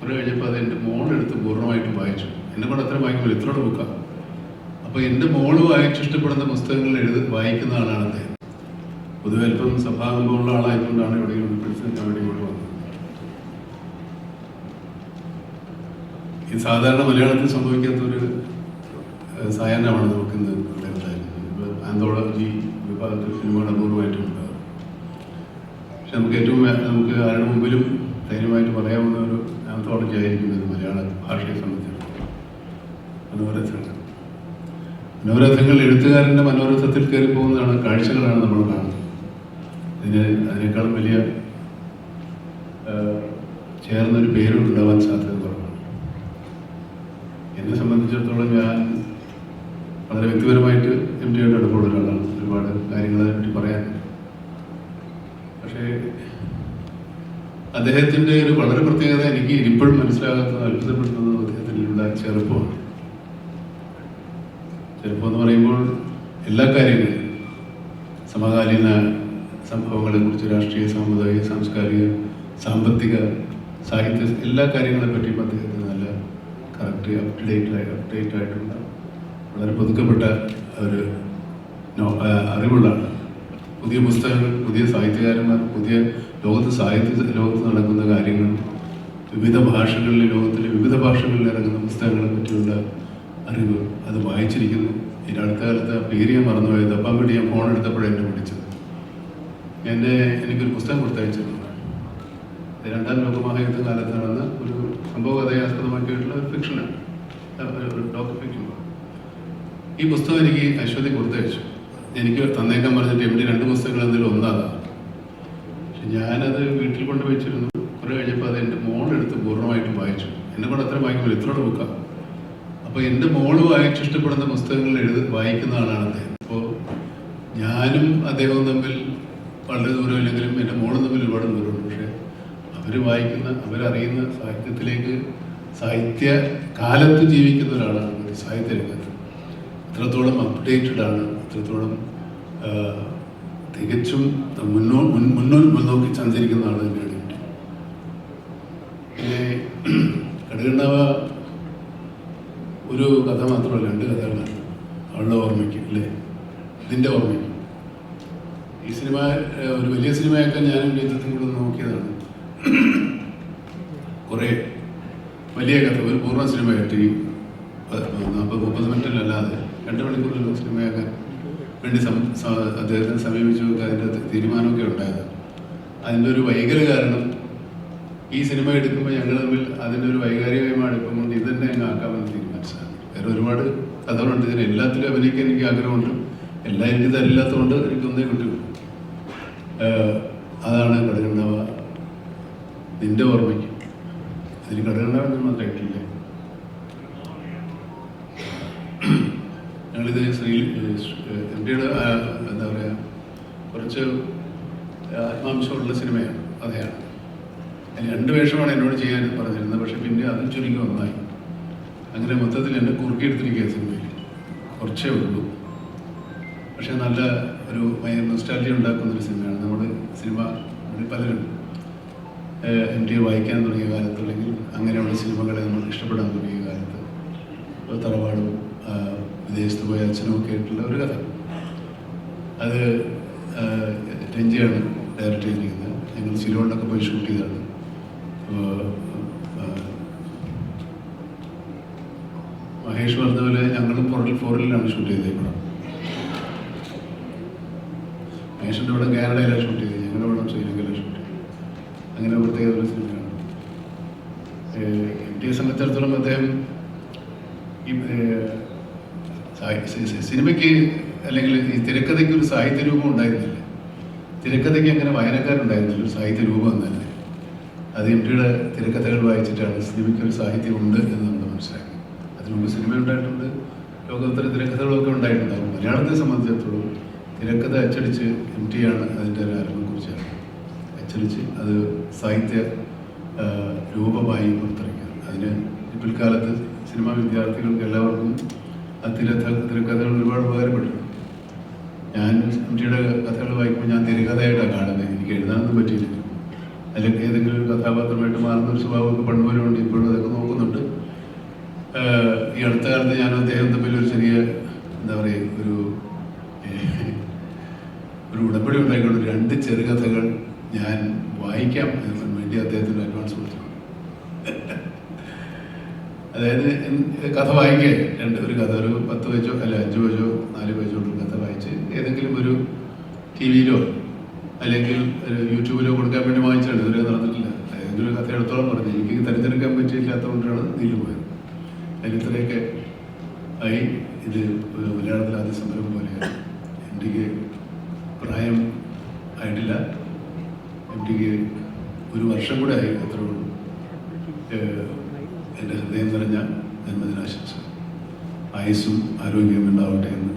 കുറെ കഴിഞ്ഞപ്പോൾ അത് എൻ്റെ മോളെടുത്ത് പൂർണ്ണമായിട്ടും വായിച്ചു. എന്നെ കൊണ്ട് അത്ര വായിക്കുമ്പോൾ ഇത്രയോട് ബുക്കാണ്. അപ്പോൾ എൻ്റെ മോള് വായിച്ചിഷ്ടപ്പെടുന്ന പുസ്തകങ്ങൾ വായിക്കുന്ന ആളാണ് അദ്ദേഹം. പൊതുവെ അല്പം സഭാനുഭവമുള്ള ആളായതുകൊണ്ടാണ് എവിടെയും ഉൾപ്പെടുത്താൻ വേണ്ടി ഇങ്ങോട്ട് വന്നത്. ഈ സാധാരണ മലയാളത്തിൽ സംഭവിക്കാത്തൊരു സായാഹ്നമാണ് നമുക്കിന്ന് ഇവിടെ ഉണ്ടായിരുന്നത്. ആന്തോളജി വിഭാഗത്തിൽ സിനിമകൾ അപൂർവമായിട്ടും ഉണ്ടാകും. പക്ഷെ നമുക്ക് ആരുടെ മുമ്പിലും ധൈര്യമായിട്ട് പറയാവുന്ന ഒരു ആന്തോളജി ആയിരിക്കുന്നത് മലയാള ഭാഷയെ സംബന്ധിച്ചിടത്തോളം മനോരഥങ്ങൾ. മനോരഥങ്ങൾ എഴുത്തുകാരൻ്റെ മനോരഥത്തിൽ കയറി പോകുന്നതാണ്, കാഴ്ചകളാണ് നമ്മൾ കാണുന്നത്. അതിനേക്കാളും വലിയ ചേർന്നൊരു പേരും ഉണ്ടാവാൻ സാധ്യത കുറവാണ്. എന്നെ സംബന്ധിച്ചിടത്തോളം ഞാൻ വളരെ വ്യക്തിപരമായിട്ട് എംടിയുടെ അടുപ്പമുള്ള ഒരാളാണ്. ഒരുപാട് കാര്യങ്ങളെ പറ്റി പറയാനുണ്ട്. പക്ഷേ അദ്ദേഹത്തിൻ്റെ ഒരു വളരെ പ്രത്യേകത എനിക്ക് ഇപ്പോഴും മനസ്സിലാകാത്തത്, അത്ഭുതപ്പെടുത്തുന്നത് അദ്ദേഹത്തിലുള്ള ചെറുപ്പമാണ്. ചെറുപ്പം എന്ന് പറയുമ്പോൾ എല്ലാ കാര്യങ്ങളും, സമകാലീന സംഭവങ്ങളെക്കുറിച്ച്, രാഷ്ട്രീയ, സാമുദായിക, സാംസ്കാരിക, സാമ്പത്തിക, സാഹിത്യ എല്ലാ കാര്യങ്ങളെ പറ്റിയും അദ്ദേഹത്തിന് നല്ല കറക്റ്റ് അപ്ഡേറ്റ് ആയിട്ടുള്ള വളരെ പുതുക്കപ്പെട്ട ഒരു അറിവുള്ളതാണ്. പുതിയ പുസ്തകങ്ങൾ, പുതിയ സാഹിത്യകാരന്മാർ, പുതിയ ലോകത്ത് നടക്കുന്ന കാര്യങ്ങൾ, ലോകത്തിലെ വിവിധ ഭാഷകളിൽ ഇറങ്ങുന്ന പുസ്തകങ്ങളെ പറ്റിയുള്ള അറിവ് അത് വായിച്ചിരിക്കുന്നു. ഇതിൻ്റെ അടുത്ത കാലത്ത് പേര് ഞാൻ മറന്നുപോയത്, അപ്പം വേണ്ടി ഞാൻ ഫോൺ എടുത്തപ്പോഴേ എന്നെ വിളിച്ചത്. എനിക്കൊരു പുസ്തകം കൊടുത്തയച്ചിരുന്നു. രണ്ടാം ലോകമഹായുദ്ധ കാലത്ത് നടന്ന ഒരു സംഭവ കഥയെ ആസ്പദമാക്കിയിട്ടുള്ള ഒരു ഫിക്ഷനാണ്, ഒരു ഡോക്ടർ ഫിക്ഷൻ. ഈ പുസ്തകം എനിക്ക് അശ്വതി കൊടുത്തയച്ചു. എനിക്ക് തന്നേക്കാൻ പറഞ്ഞിട്ട് എവിടെ 2 പുസ്തകങ്ങൾ എന്തെങ്കിലും ഒന്നാകാം. പക്ഷെ ഞാനത് വീട്ടിൽ കൊണ്ട് വെച്ചിരുന്നു. കുറെ കഴിഞ്ഞപ്പോൾ അത് എൻ്റെ മോളെടുത്ത് പൂർണ്ണമായിട്ടും വായിച്ചു. എന്നെ കൊണ്ട് അത്ര വായിക്കുമ്പോൾ ഇത്രയോട് ബുക്കാണ്. അപ്പോൾ എൻ്റെ മോള് വായിച്ചിഷ്ടപ്പെടുന്ന പുസ്തകങ്ങൾ വായിക്കുന്ന ആളാണ് അദ്ദേഹം. അപ്പോൾ ഞാനും അദ്ദേഹവും തമ്മിൽ വളരെ ദൂരമില്ലെങ്കിലും എൻ്റെ മോളും തമ്മിൽ ഒരുപാട് ദൂരമുണ്ട്. പക്ഷേ അവരറിയുന്ന സാഹിത്യ കാലത്ത് ജീവിക്കുന്ന ഒരാളാണ്. സാഹിത്യ രംഗത്ത് എത്രത്തോളം അപ്ഡേറ്റഡ് ആണ്, എത്രത്തോളം തികച്ചും മുന്നോക്കി സഞ്ചരിക്കുന്ന ആൾ തന്നെയാണ്. പിന്നെ കടുകണ്ണാവ ഒരു കഥ മാത്രമല്ല, 2 കഥകളാണ്. അവളുടെ ഓർമ്മയ്ക്ക്, അല്ലേ, ഇതിൻ്റെ ഓർമ്മയ്ക്ക്. ഈ സിനിമ ഒരു വലിയ സിനിമയൊക്കെ ഞാനും ജീവിതത്തിൽ കൂടെ നോക്കിയതാണ്. കുറേ വലിയ കഥ, ഒരു പൂർണ്ണ സിനിമയായിട്ട് ഈ 40-30 മിനിറ്റിലല്ലാതെ 2 മണിക്കൂറിലുള്ള സിനിമയാക്കാൻ വേണ്ടി അദ്ദേഹത്തെ സമീപിച്ചു. അതിൻ്റെ തീരുമാനമൊക്കെ ഉണ്ടായതാണ്. അതിൻ്റെ ഒരു വൈകല്യ കാരണം, ഈ സിനിമ എടുക്കുമ്പോൾ ഞങ്ങൾ തമ്മിൽ അതിൻ്റെ ഒരു വൈകാരികമായ അടുപ്പം കൊണ്ട് ഇത് തന്നെ അങ്ങ് ആക്കാമെന്ന് തീരുമാനിച്ചതാണ്. വേറെ ഒരുപാട് കഥകളുണ്ട്. ഇതിന് എല്ലാത്തിലും അഭിനയിക്കാൻ എനിക്ക് ആഗ്രഹമുണ്ട്. എല്ലാം എനിക്ക് തരില്ലാത്തതുകൊണ്ട് എനിക്കൊന്നേ കിട്ടും. അതാണ് കടുകണ്ണാവ നിന്റെ ഓർമ്മയ്ക്ക്. അതിന് കടുകണ്ണാവ മാത്രമായിട്ടില്ലേ. ഞങ്ങളിത് എംടിയുടെ എന്താ പറയുക, കുറച്ച് ആത്മാംശമുള്ള സിനിമയാണ്, അതെയാണ്. അതിന് 2 വേഷമാണ് എന്നോട് ചെയ്യാൻ പറഞ്ഞിരുന്നത്. പക്ഷെ പിന്നെ അതും ചുരുങ്ങി ഒന്നായി. അങ്ങനെ മൊത്തത്തിൽ എന്നെ കുറുക്കിയെടുത്തിരിക്കുക സിനിമയിൽ. കുറച്ചേ ഉള്ളൂ, പക്ഷെ നല്ല ഒരു നൊസ്റ്റാൾജിയ ഉണ്ടാക്കുന്നൊരു സിനിമയാണ്. നമ്മൾ പലരും എംടിയെ വായിക്കാൻ തുടങ്ങിയ കാലത്ത്, അല്ലെങ്കിൽ അങ്ങനെയുള്ള സിനിമകളെ നമ്മൾ ഇഷ്ടപ്പെടാൻ തുടങ്ങിയ കാലത്ത്, തറവാടും വിദേശത്ത് പോയ അച്ഛനും ഒക്കെ ആയിട്ടുള്ള ഒരു കഥ. അത് രഞ്ജിയാണ് ഡയറക്റ്റ് ചെയ്തിരിക്കുന്നത്. ഞങ്ങൾ സിലോണിലൊക്കെ പോയി ഷൂട്ട് ചെയ്തതാണ്. മഹേഷ് പറഞ്ഞ പോലെ ഞങ്ങളും ഫോറിലാണ് ഷൂട്ട് ചെയ്തത്. ഇവിടെ മഹേഷിൻ്റെ ഇവിടെ കാനഡയിലാണ് ഷൂട്ട് ചെയ്തത്, ഞങ്ങളുടെ ഇവിടെ ശ്രീലങ്കയിലാണ് ഷൂട്ട് ചെയ്തത്. അങ്ങനെ പ്രത്യേക ഒരു സിനിമയാണ്. എംടിയെ സംബന്ധിച്ചിടത്തോളം അദ്ദേഹം ഈ സിനിമയ്ക്ക്, അല്ലെങ്കിൽ ഈ തിരക്കഥയ്ക്ക് ഒരു സാഹിത്യ രൂപം ഉണ്ടായിരുന്നില്ല. തിരക്കഥയ്ക്ക് അങ്ങനെ വായനക്കാരുണ്ടായിരുന്നില്ല, ഒരു സാഹിത്യ രൂപം എന്നല്ല. അത് എംടിയുടെ തിരക്കഥകൾ വായിച്ചിട്ടാണ് സിനിമയ്ക്ക് ഒരു സാഹിത്യം ഉണ്ട് എന്ന് നമ്മൾ മനസ്സിലാക്കി. അതിനുമുമ്പ് സിനിമ ഉണ്ടായിട്ടുണ്ട്, ലോകോത്തര തിരക്കഥകളൊക്കെ ഉണ്ടായിട്ടുണ്ടാകും. മലയാളത്തെ സംബന്ധിച്ചിടത്തോളം തിരക്കഥ അച്ചടിച്ച് എംടിയാണ് അതിൻ്റെ ഒരു ആരംഭത്തെക്കുറിച്ചാണ് അച്ചടിച്ച് അത് സാഹിത്യ രൂപമായി പുറത്തിറക്കുക. അതിന് പിൽക്കാലത്ത് സിനിമാ വിദ്യാർത്ഥികൾക്ക് എല്ലാവർക്കും ആ തിരക്കഥകൾ ഒരുപാട് ഉപകാരപ്പെട്ടിട്ടുണ്ട്. ഞാൻ എംടിയുടെ കഥകൾ വായിക്കുമ്പോൾ ഞാൻ തിരക്കഥയായിട്ടാണ് കാണുന്നത്. എനിക്ക് എഴുതാനൊന്നും പറ്റിയില്ല. അല്ലെങ്കിൽ ഏതെങ്കിലും ഒരു കഥാപാത്രമായിട്ട് മാറുന്ന ഒരു സ്വഭാവമൊക്കെ പണ്ടുപോലും ഉണ്ട്, ഇപ്പോഴും കാലത്ത് ഞാനും അദ്ദേഹം തമ്മിൽ ഒരു ചെറിയ എന്താ പറയുക ഒരു ഉടമ്പടി ഉണ്ടായിക്കൊണ്ട് 2 ചെറുകഥകൾ ഞാൻ വായിക്കാം എന്ന് വേണ്ടി അദ്ദേഹത്തിന് അഡ്വാൻസ് കൊടുത്തു. അതായത് കഥ വായിക്കേ ഒരു കഥ ഒരു 10 പേജോ അല്ല 5 പേജോ 4 പേജോ ഉള്ള കഥ വായിച്ച് ഏതെങ്കിലും ഒരു TV-യിലോ അല്ലെങ്കിൽ യൂട്യൂബിലോ കൊടുക്കാൻ വേണ്ടി വായിച്ചാണ്. ഇതുവരെ നടന്നിട്ടില്ല. ഏതെങ്കിലും ഒരു കഥ എടുത്തോളം പറഞ്ഞു. എനിക്ക് തിരഞ്ഞെടുക്കാൻ പറ്റിയില്ലാത്തതുകൊണ്ടാണ് നീണ്ടു പോയത്. അതിനിത്രയൊക്കെ ആയി. ഇത് മലയാളത്തിൽ ആദ്യ സംരംഭം പോലെയാണ്. എനിക്ക് പ്രായം ആയിട്ടില്ല. എനിക്ക് 1 വർഷം കൂടെ ആയി. അത്രേ ഉള്ളൂ. എൻ്റെ ഹൃദയം നിറഞ്ഞ ജന്മദിനാശംസ. ആയുസ്സും ആരോഗ്യവും ഉണ്ടാവട്ടെ എന്ന്